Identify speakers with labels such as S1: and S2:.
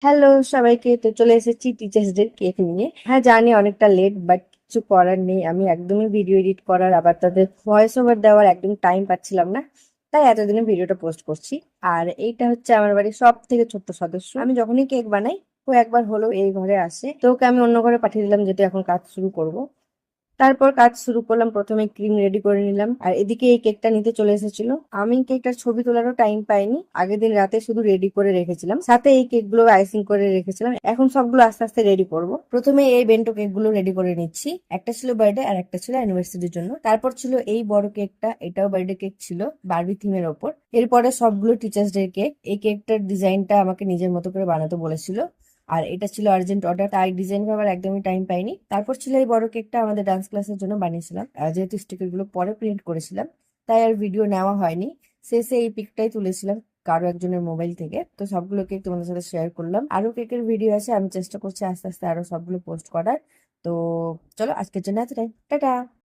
S1: Hello সবাইকে, তো চলে এসেছি টিচার্স ডে কেক নিয়ে। হ্যাঁ, জানি অনেকটা লেট, বাট কিছু করার নেই। আমি একদমই ভিডিও এডিট করার আবার তাদের ভয়েস ওভার দেওয়ার একদম টাইম পাচ্ছিলাম না, তাই এতদিনে ভিডিওটা পোস্ট করছি। আর এইটা হচ্ছে আমার বাড়ির সব থেকে ছোট্ট সদস্য। আমি যখনই কেক বানাই, ও একবার হলেও এই ঘরে আসে। তো ওকে আমি অন্য ঘরে পাঠিয়ে দিলাম, যেহেতু এখন কাজ শুরু করব। তারপর কাজ শুরু করলাম, প্রথমে ক্রিম রেডি করে নিলাম, আর এদিকে এই কেকটা নিতে চলে এসেছিল। আমি কেকটার ছবি তোলারও টাইম পাইনি, আগের দিন রাতে শুধু রেডি করে রেখেছিলাম, সাথে এই কেকগুলো আইসিং করে রেখেছিলাম। এখন সবগুলো আস্তে আস্তে রেডি করব। প্রথমে এই বেন্টো কেকগুলো রেডি করে নিচ্ছি। একটা ছিল বার্থডে আর একটা ছিল অ্যানিভার্সারির জন্য। তারপর ছিল এই বড় কেকটা, এটাও বার্থডে কেক ছিল, বারবি থিমের ওপর। এরপরে সবগুলো টিচার্স ডে কেক। এই কেকটার ডিজাইনটা আমাকে নিজের মতো করে বানাতে বলেছিল, আর এটা ছিল আর্জেন্ট অর্ডার, তাই ডিজাইন করার একদমই টাইম পাইনি। তারপর ছিল এই বড় কেকটা, আমাদের ডান্স ক্লাসের জন্য বানিয়েছিলাম। যেহেতু স্টিকার গুলো পরে প্রিন্ট করেছিলাম, তাই আর ভিডিও নেওয়া হয়নি। শেষে এই পিকটাই তুলেছিলাম কারো একজনের মোবাইল থেকে। তো সবগুলো কেক তোমাদের সাথে শেয়ার করলাম। আরো কেকের ভিডিও আছে, আমি চেষ্টা করছি আস্তে আস্তে আরো সবগুলো পোস্ট করার। তো চলো, আজকের জন্য এতটাই, টাটা।